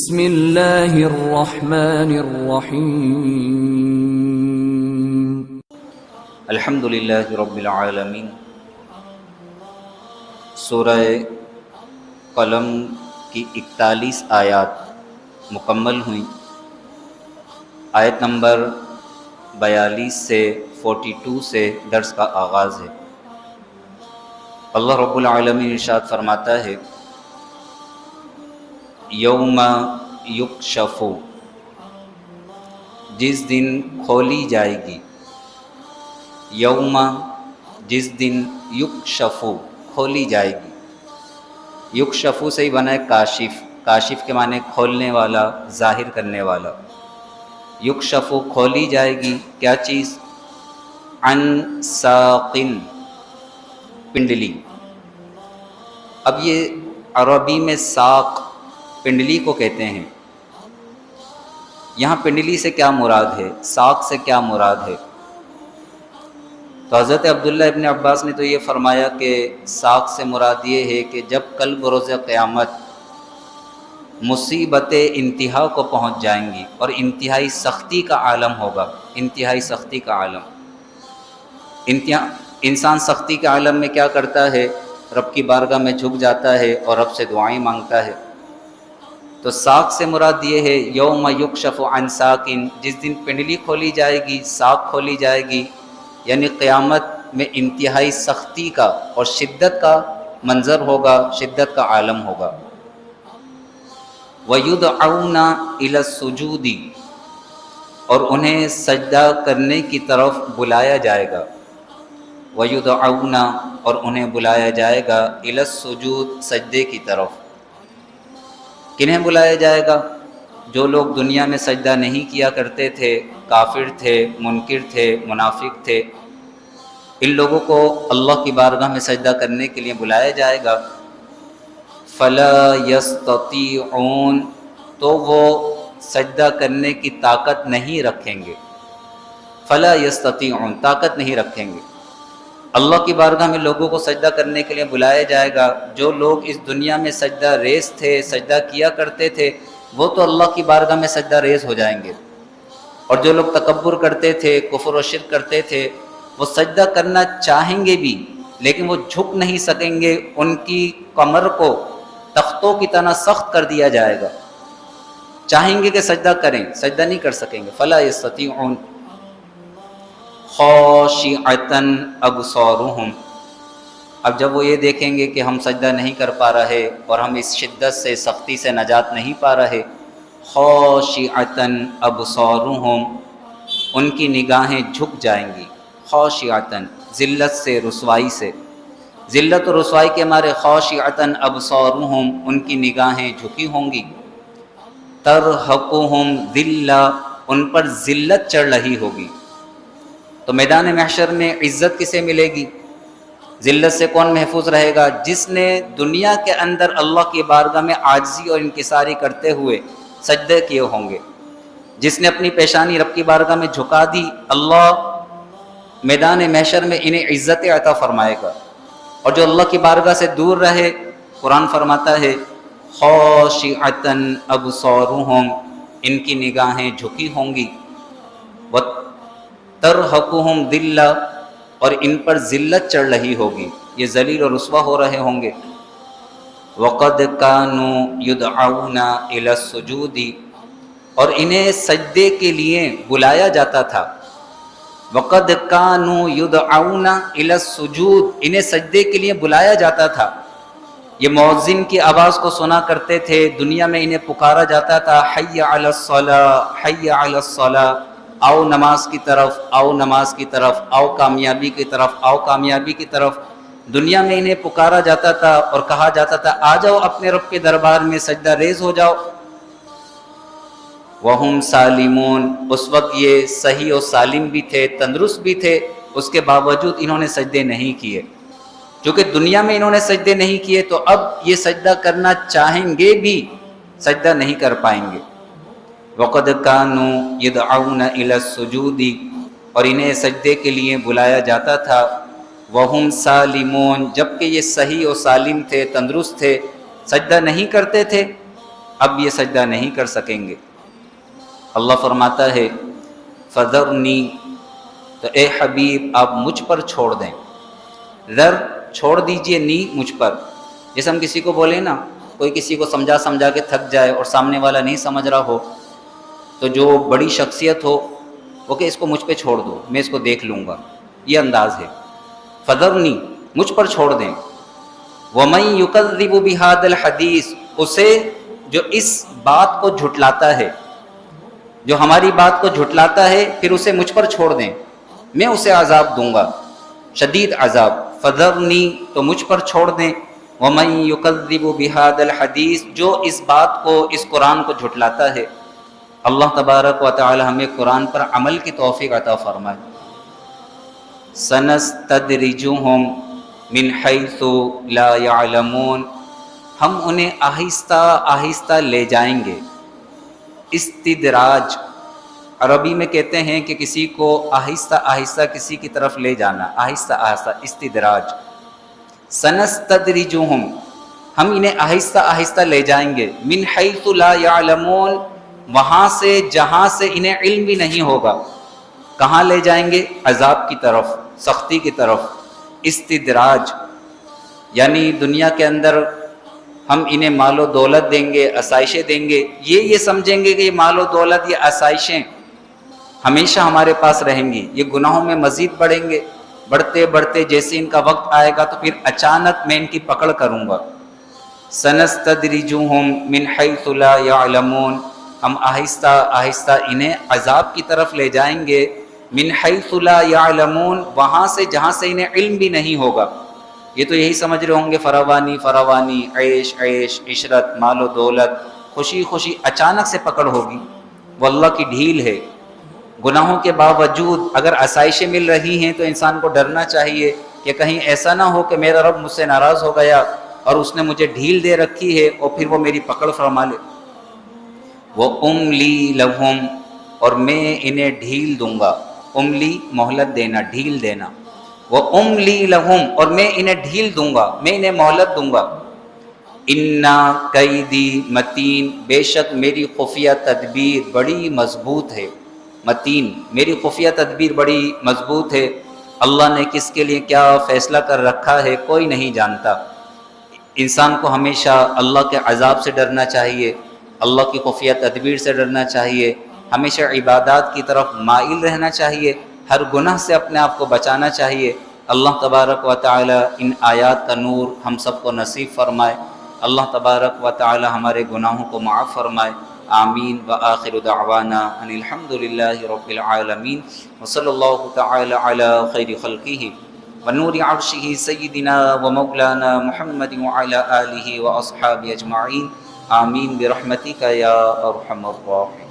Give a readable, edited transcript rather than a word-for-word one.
بسم اللہ الرحمن الرحیم الحمدللہ رب العالمین۔ سورہ قلم کی 41 آیات مکمل ہوئیں۔ آیت نمبر 42 سے 42 سے درس کا آغاز ہے۔ اللہ رب العالمین ارشاد فرماتا ہے، یوم یکشف، جس دن کھولی جائے گی، یوم جس دن یکشف کھولی جائے گی، یکشف سے ہی بنا ہے کاشف، کاشف کے معنی کھولنے والا، ظاہر کرنے والا۔ یکشف کھولی جائے گی کیا چیز؟ عن ساقن، پنڈلی۔ اب یہ عربی میں ساق پنڈلی کو کہتے ہیں۔ یہاں پنڈلی سے کیا مراد ہے، ساق سے کیا مراد ہے؟ تو حضرت عبداللہ ابن عباس نے تو یہ فرمایا کہ ساق سے مراد یہ ہے کہ جب کل بروز قیامت مصیبتیں انتہا کو پہنچ جائیں گی اور انتہائی سختی کا عالم ہوگا، انتہائی سختی کا عالم۔ انسان سختی کے عالم میں کیا کرتا ہے؟ رب کی بارگاہ میں جھک جاتا ہے اور رب سے دعائیں مانگتا ہے۔ تو ساق سے مراد یہ ہے، یوم یکشف عن ساقن، جس دن پنڈلی کھولی جائے گی، ساق کھولی جائے گی، یعنی قیامت میں انتہائی سختی کا اور شدت کا منظر ہوگا، شدت کا عالم ہوگا۔ وَيُدْعَوْنَ إِلَى السُّجُودِ، اور انہیں سجدہ کرنے کی طرف بلایا جائے گا۔ وَيُدْعَوْنَ، اور انہیں بلایا جائے گا، إِلَى السُّجُودِ، سجدے کی طرف۔ کنہیں بلایا جائے گا؟ جو لوگ دنیا میں سجدہ نہیں کیا کرتے تھے، کافر تھے، منکر تھے، منافق تھے، ان لوگوں کو اللہ کی بارگاہ میں سجدہ کرنے کے لیے بلایا جائے گا۔ فَلَا يَسْتَطِيعُونَ، تو وہ سجدہ کرنے کی طاقت نہیں رکھیں گے۔ فَلَا يَسْتَطِيعُونَ، طاقت نہیں رکھیں گے۔ اللہ کی بارگاہ میں لوگوں کو سجدہ کرنے کے لیے بلایا جائے گا۔ جو لوگ اس دنیا میں سجدہ ریز تھے، سجدہ کیا کرتے تھے، وہ تو اللہ کی بارگاہ میں سجدہ ریز ہو جائیں گے، اور جو لوگ تکبر کرتے تھے، کفر و شرک کرتے تھے، وہ سجدہ کرنا چاہیں گے بھی لیکن وہ جھک نہیں سکیں گے، ان کی کمر کو تختوں کی طرح سخت کر دیا جائے گا۔ چاہیں گے کہ سجدہ کریں، سجدہ نہیں کر سکیں گے۔ فَلَا يَسْتَطِيعُونَ خَاشِعَةً أَبْصَارُهُمْ، اب جب وہ یہ دیکھیں گے کہ ہم سجدہ نہیں کر پا رہے اور ہم اس شدت سے، سختی سے نجات نہیں پا رہے، خَاشِعَةً أَبْصَارُهُمْ، ان کی نگاہیں جھک جائیں گی۔ خاشعۃً، ذلت سے، رسوائی سے، ذلت و رسوائی کے مارے خاشعۃً ابصارہم، ان کی نگاہیں جھکی ہوں گی۔ ترہقہم ذلہ، ان پر ذلت چڑھ رہی ہوگی۔ تو میدان محشر میں عزت کسے ملے گی؟ ذلت سے کون محفوظ رہے گا؟ جس نے دنیا کے اندر اللہ کی بارگاہ میں عاجزی اور انکساری کرتے ہوئے سجدے کیے ہوں گے، جس نے اپنی پیشانی رب کی بارگاہ میں جھکا دی، اللہ میدان محشر میں انہیں عزت عطا فرمائے گا۔ اور جو اللہ کی بارگاہ سے دور رہے، قرآن فرماتا ہے خاشعۃ ابصارہم، ان کی نگاہیں جھکی ہوں گی۔ وترہقہم ذلہ، اور ان پر ذلت چڑھ رہی ہوگی، یہ ذلیل اور رسوا ہو رہے ہوں گے۔ وقد كانوا يدعون الى السجود، اور انہیں سجدے کے لیے بلایا جاتا تھا۔ وقد كانوا يدعون الى السجود، انہیں سجدے کے لیے بلایا جاتا تھا۔ یہ مؤذن کی آواز کو سنا کرتے تھے، دنیا میں انہیں پکارا جاتا تھا، حی علی الصلاۃ، حی علی الصلاۃ، آؤ نماز کی طرف، آؤ نماز کی طرف، آؤ کامیابی کی طرف، آؤ کامیابی کی طرف۔ دنیا میں انہیں پکارا جاتا تھا اور کہا جاتا تھا، آ جاؤ اپنے رب کے دربار میں سجدہ ریز ہو جاؤ۔ وَهُمْ سَالِمُونَ، اس وقت یہ صحیح و سالم بھی تھے، تندرست بھی تھے، اس کے باوجود انہوں نے سجدے نہیں کیے۔ چونکہ دنیا میں انہوں نے سجدے نہیں کیے تو اب یہ سجدہ کرنا چاہیں گے بھی سجدہ نہیں کر پائیں گے۔ وَقَدْ كَانُوا يَدْعَوْنَ إِلَى السُّجُودِ، اور انہیں سجدے کے لیے بلایا جاتا تھا۔ وَهُمْ سَالِمُونَ، جبکہ یہ صحیح و سالم تھے، تندرست تھے، سجدہ نہیں کرتے تھے۔ اب یہ سجدہ نہیں کر سکیں گے۔ اللہ فرماتا ہے فذرنی، تو اے حبیب آپ مجھ پر چھوڑ دیں، ذر چھوڑ دیجئے، نی مجھ پر۔ جیسے ہم کسی کو بولیں نا، کوئی کسی کو سمجھا کے تھک جائے اور سامنے والا نہیں سمجھ رہا ہو، تو جو بڑی شخصیت ہو وہ کہ اس کو مجھ پہ چھوڑ دو، میں اس کو دیکھ لوں گا، یہ انداز ہے۔ فذرنی، مجھ پر چھوڑ دیں۔ وَمَن يُكَذِّبُ بِهَذَا الْحَدِيثِ، اسے جو اس بات کو جھٹلاتا ہے، جو ہماری بات کو جھٹلاتا ہے، پھر اسے مجھ پر چھوڑ دیں، میں اسے عذاب دوں گا، شدید عذاب۔ فذرنی، تو مجھ پر چھوڑ دیں۔ وَمَن يُكَذِّبُ بِهَذَا الْحَدِيثِ، جو اس بات کو، اس قرآن کو جھٹلاتا ہے۔ اللہ تبارک و تعالی ہمیں قرآن پر عمل کی توفیق عطا فرمائے۔ سنستدرجہم من حیث لا یعلمون، ہم انہیں آہستہ آہستہ لے جائیں گے۔ استدراج عربی میں کہتے ہیں کہ کسی کو آہستہ آہستہ کسی کی طرف لے جانا، آہستہ آہستہ، استدراج۔ سنستدرجہم، ہم انہیں آہستہ آہستہ لے جائیں گے، من حیث لا یعلمون، وہاں سے جہاں سے انہیں علم بھی نہیں ہوگا۔ کہاں لے جائیں گے؟ عذاب کی طرف، سختی کی طرف۔ استدراج یعنی دنیا کے اندر ہم انہیں مال و دولت دیں گے، آسائشیں دیں گے، یہ سمجھیں گے کہ یہ مال و دولت، یہ آسائشیں ہمیشہ ہمارے پاس رہیں گی، یہ گناہوں میں مزید بڑھیں گے، بڑھتے بڑھتے جیسے ان کا وقت آئے گا تو پھر اچانک میں ان کی پکڑ کروں گا۔ سنستدرجہم من حیث لا یعلمون، ہم آہستہ آہستہ انہیں عذاب کی طرف لے جائیں گے، من حیث لا یعلمون، وہاں سے جہاں سے انہیں علم بھی نہیں ہوگا۔ یہ تو یہی سمجھ رہے ہوں گے فراوانی فراوانی، عیش عیش، عشرت، مال و دولت، خوشی خوشی، اچانک سے پکڑ ہوگی۔ وہ اللہ کی ڈھیل ہے۔ گناہوں کے باوجود اگر آسائشیں مل رہی ہیں تو انسان کو ڈرنا چاہیے کہ کہیں ایسا نہ ہو کہ میرا رب مجھ سے ناراض ہو گیا اور اس نے مجھے ڈھیل دے رکھی ہے اور پھر وہ میری پکڑ فرما لے۔ وَأُمْلِي لَهُمْ، اور میں انہیں ڈھیل دوں گا۔ املی مہلت دینا، ڈھیل دینا۔ وَأُمْلِي لَهُمْ، اور میں انہیں ڈھیل دوں گا، میں انہیں مہلت دوں گا۔ إِنَّ كَيْدِي مَتِين، بے شک میری خفیہ تدبیر بڑی مضبوط ہے۔ متین، میری خفیہ تدبیر بڑی مضبوط ہے۔ اللہ نے کس کے لیے کیا فیصلہ کر رکھا ہے کوئی نہیں جانتا۔ انسان کو ہمیشہ اللہ کے عذاب سے ڈرنا چاہیے، اللہ کی خفیہ تدبیر سے ڈرنا چاہیے، ہمیشہ عبادات کی طرف مائل رہنا چاہیے، ہر گناہ سے اپنے آپ کو بچانا چاہیے۔ اللہ تبارک و تعالی ان آیات کا نور ہم سب کو نصیب فرمائے۔ اللہ تبارک و تعالی ہمارے گناہوں کو معاف فرمائے۔ آمین۔ وآخر دعوانا ان الحمد للہ رب العالمین، وصلی اللہ تعالی علی خیر خلقہ ونور عرشہ سیدنا ومولانا محمد وعلی آلہ واصحابہ اجمعین، آمین برحمتک یا ارحم الراحمین۔